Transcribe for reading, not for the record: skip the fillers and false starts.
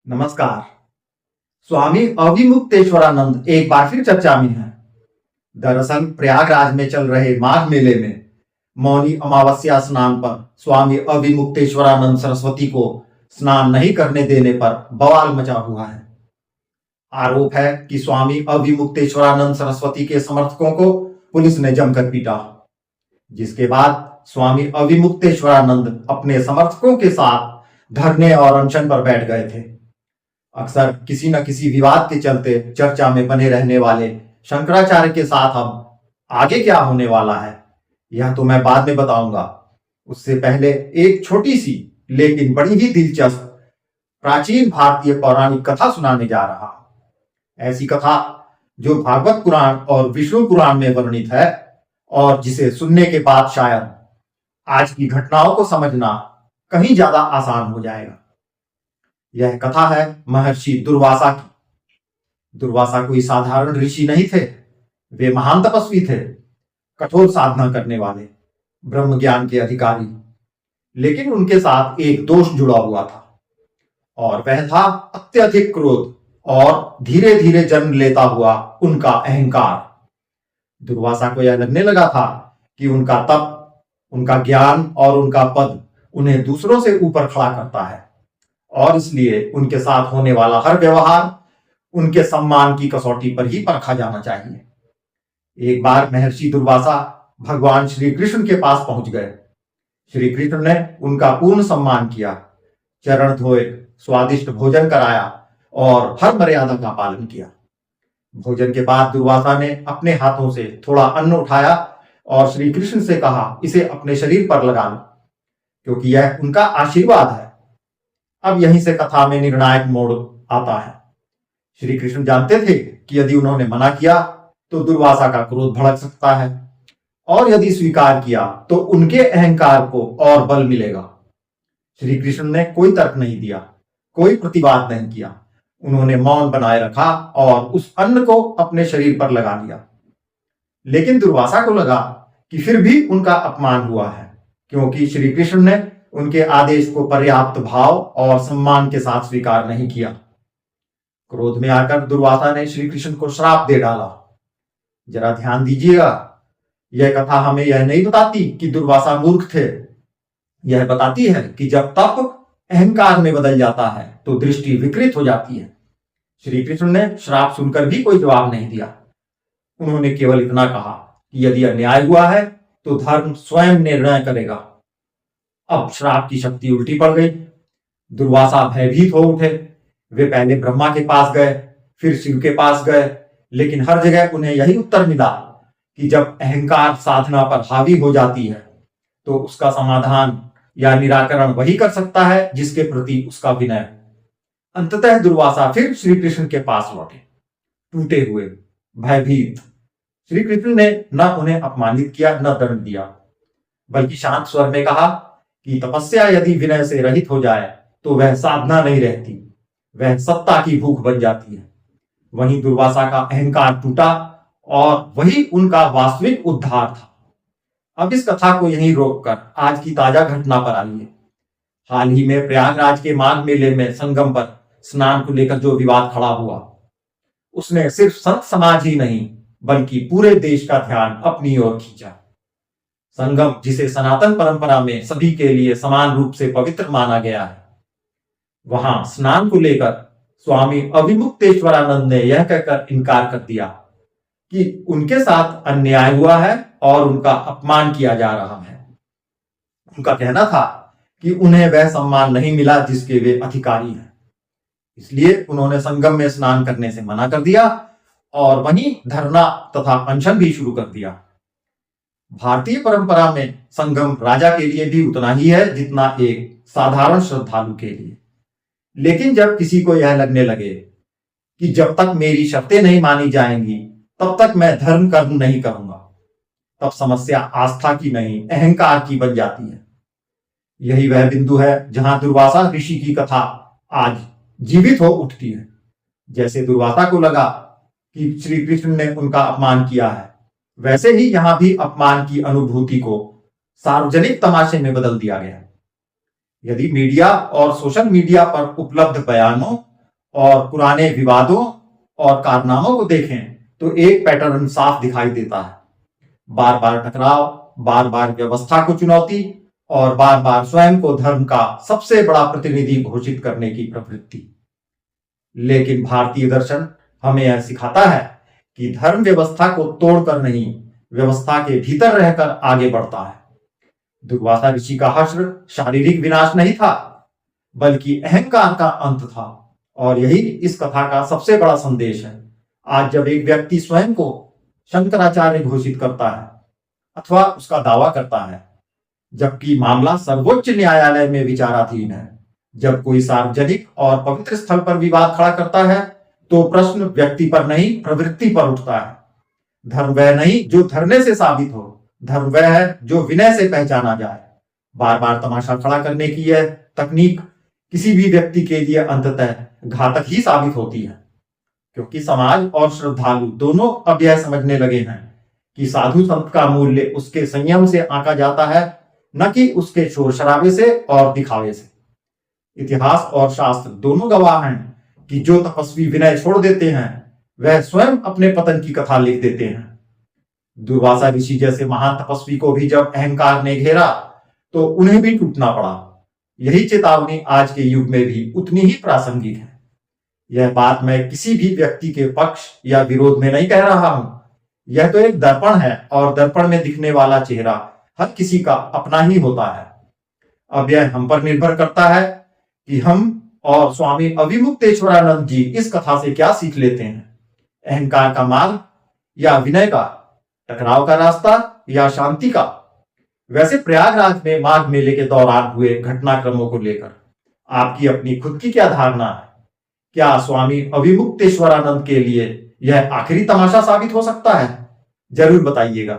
नमस्कार। स्वामी अविमुक्तेश्वरानंद एक बार फिर चर्चा में है। दरअसल प्रयागराज में चल रहे माघ मेले में मौनी अमावस्या स्नान पर स्वामी अविमुक्तेश्वरानंद सरस्वती को स्नान नहीं करने देने पर बवाल मचा हुआ है। आरोप है कि स्वामी अविमुक्तेश्वरानंद सरस्वती के समर्थकों को पुलिस ने जमकर पीटा, जिसके बाद स्वामी अविमुक्तेश्वरानंद अपने समर्थकों के साथ धरने और अनशन पर बैठ गए थे। अक्सर किसी न किसी विवाद के चलते चर्चा में बने रहने वाले शंकराचार्य के साथ अब आगे क्या होने वाला है, यह तो मैं बाद में बताऊंगा। उससे पहले एक छोटी सी लेकिन बड़ी ही दिलचस्प प्राचीन भारतीय पौराणिक कथा सुनाने जा रहा हूं। ऐसी कथा जो भागवत पुराण और विष्णु पुराण में वर्णित है और जिसे सुनने के बाद शायद आज की घटनाओं को समझना कहीं ज्यादा आसान हो जाएगा। यह कथा है महर्षि दुर्वासा की। दुर्वासा कोई साधारण ऋषि नहीं थे। वे महान तपस्वी थे, कठोर साधना करने वाले, ब्रह्म ज्ञान के अधिकारी। लेकिन उनके साथ एक दोष जुड़ा हुआ था और वह था अत्यधिक क्रोध और धीरे धीरे जन्म लेता हुआ उनका अहंकार। दुर्वासा को यह लगने लगा था कि उनका तप, उनका ज्ञान और उनका पद उन्हें दूसरों से ऊपर खड़ा करता है और इसलिए उनके साथ होने वाला हर व्यवहार उनके सम्मान की कसौटी पर ही परखा जाना चाहिए। एक बार महर्षि दुर्वासा भगवान श्री कृष्ण के पास पहुंच गए। श्री कृष्ण ने उनका पूर्ण सम्मान किया, चरण धोए, स्वादिष्ट भोजन कराया और हर मर्यादा का पालन किया। भोजन के बाद दुर्वासा ने अपने हाथों से थोड़ा अन्न उठाया और श्री कृष्ण से कहा, इसे अपने शरीर पर लगा लो, क्योंकि यह उनका आशीर्वाद है। अब यहीं से कथा में निर्णायक मोड़ आता है। श्री कृष्ण जानते थे कि यदि उन्होंने मना किया तो दुर्वासा का क्रोध भड़क सकता है और यदि स्वीकार किया तो उनके अहंकार को और बल मिलेगा। श्री कृष्ण ने कोई तर्क नहीं दिया, कोई प्रतिवाद नहीं किया। उन्होंने मौन बनाए रखा और उस अन्न को अपने शरीर पर लगा लिया। लेकिन दुर्वासा को लगा कि फिर भी उनका अपमान हुआ है, क्योंकि श्री कृष्ण ने उनके आदेश को पर्याप्त भाव और सम्मान के साथ स्वीकार नहीं किया। क्रोध में आकर दुर्वासा ने श्री कृष्ण को श्राप दे डाला। जरा ध्यान दीजिएगा, यह कथा हमें यह नहीं बताती कि दुर्वासा मूर्ख थे। यह बताती है कि जब तप अहंकार में बदल जाता है तो दृष्टि विकृत हो जाती है। श्री कृष्ण ने श्राप सुनकर भी कोई जवाब नहीं दिया। उन्होंने केवल इतना कहा कि यदि अन्याय हुआ है तो धर्म स्वयं निर्णय करेगा। अब श्राप की शक्ति उल्टी पड़ गई। दुर्वासा भयभीत हो उठे। वे पहले ब्रह्मा के पास गए, फिर शिव के पास गए, लेकिन हर जगह उन्हें यही उत्तर मिला कि जब अहंकार साधना पर हावी हो जाती है तो उसका समाधान या निराकरण वही कर सकता है जिसके प्रति उसका विनय। अंततः दुर्वासा फिर श्री कृष्ण के पास लौटे, टूटे हुए, भयभीत। श्री कृष्ण ने न उन्हें अपमानित किया, न दंड दिया, बल्कि शांत स्वर में कहा कि तपस्या यदि विनय से रहित हो जाए तो वह साधना नहीं रहती, वह सत्ता की भूख बन जाती है। वहीं दुर्वासा का अहंकार टूटा और वही उनका वास्तविक उद्धार था। अब इस कथा को यहीं रोककर आज की ताजा घटना पर आइए। हाल ही में प्रयागराज के माघ मेले में संगम पर स्नान को लेकर जो विवाद खड़ा हुआ, उसने सिर्फ संत समाज ही नहीं बल्कि पूरे देश का ध्यान अपनी ओर खींचा। संगम, जिसे सनातन परंपरा में सभी के लिए समान रूप से पवित्र माना गया है, वहां स्नान को लेकर स्वामी अविमुक्तेश्वरानंद ने यह कहकर इनकार कर दिया कि उनके साथ अन्याय हुआ है और उनका अपमान किया जा रहा है। उनका कहना था कि उन्हें वह सम्मान नहीं मिला जिसके वे अधिकारी हैं, इसलिए उन्होंने संगम में स्नान करने से मना कर दिया और वहीं धरना तथा अनशन भी शुरू कर दिया। भारतीय परंपरा में संगम राजा के लिए भी उतना ही है जितना एक साधारण श्रद्धालु के लिए। लेकिन जब किसी को यह लगने लगे कि जब तक मेरी शर्तें नहीं मानी जाएंगी तब तक मैं धर्म कर्म नहीं करूंगा, तब समस्या आस्था की नहीं अहंकार की बन जाती है। यही वह बिंदु है जहां दुर्वासा ऋषि की कथा आज जीवित हो उठती है। जैसे दुर्वासा को लगा कि श्री कृष्ण ने उनका अपमान किया है, वैसे ही यहां भी अपमान की अनुभूति को सार्वजनिक तमाशे में बदल दिया गया। यदि मीडिया और सोशल मीडिया पर उपलब्ध बयानों और पुराने विवादों और कारनामों को देखें तो एक पैटर्न साफ दिखाई देता है। बार बार टकराव, बार बार व्यवस्था को चुनौती और बार बार स्वयं को धर्म का सबसे बड़ा प्रतिनिधि घोषित करने की प्रवृत्ति। लेकिन भारतीय दर्शन हमें यह सिखाता है कि धर्म व्यवस्था को तोड़कर नहीं, व्यवस्था के भीतर रहकर आगे बढ़ता है। दुर्वासा ऋषि का हश्र शारीरिक विनाश नहीं था, बल्कि अहंकार का अंत था। और यही इस कथा का सबसे बड़ा संदेश है। आज जब एक व्यक्ति स्वयं को शंकराचार्य घोषित करता है अथवा उसका दावा करता है, जबकि मामला सर्वोच्च न्यायालय में विचाराधीन है, जब कोई सार्वजनिक और पवित्र स्थल पर विवाद खड़ा करता है, तो प्रश्न व्यक्ति पर नहीं, प्रवृत्ति पर उठता है। धर्म वह नहीं जो धरने से साबित हो, धर्म वह है जो विनय से पहचाना जाए। बार बार तमाशा खड़ा करने की यह तकनीक किसी भी व्यक्ति के लिए अंततः घातक ही साबित होती है, क्योंकि समाज और श्रद्धालु दोनों अब यह समझने लगे हैं कि साधु संत का मूल्य उसके संयम से आंका जाता है, न कि उसके शोर शराबे से और दिखावे से। इतिहास और शास्त्र दोनों गवाह हैं कि जो तपस्वी विनय छोड़ देते हैं, वह स्वयं अपने पतन की कथा लिख देते हैं। दुर्वासा ऋषि जैसे महान तपस्वी को भी जब अहंकार ने घेरा, तो उन्हें भी टूटना पड़ा। यही चेतावनी आज के युग में भी उतनी ही प्रासंगिक है। यह बात मैं किसी भी व्यक्ति के पक्ष या विरोध में नहीं कह रहा हूं। यह तो एक दर्पण है, और दर्पण में दिखने वाला चेहरा हर किसी का अपना ही होता है। अब यह हम पर निर्भर करता है कि हम और स्वामी अविमुक्तेश्वरानंद जी इस कथा से क्या सीख लेते हैं। अहंकार का मार्ग या विनय का, टकराव का रास्ता या शांति का। वैसे प्रयागराज में माघ मेले के दौरान हुए घटनाक्रमों को लेकर आपकी अपनी खुद की क्या धारणा है? क्या स्वामी अविमुक्तेश्वरानंद के लिए यह आखिरी तमाशा साबित हो सकता है? जरूर बताइएगा।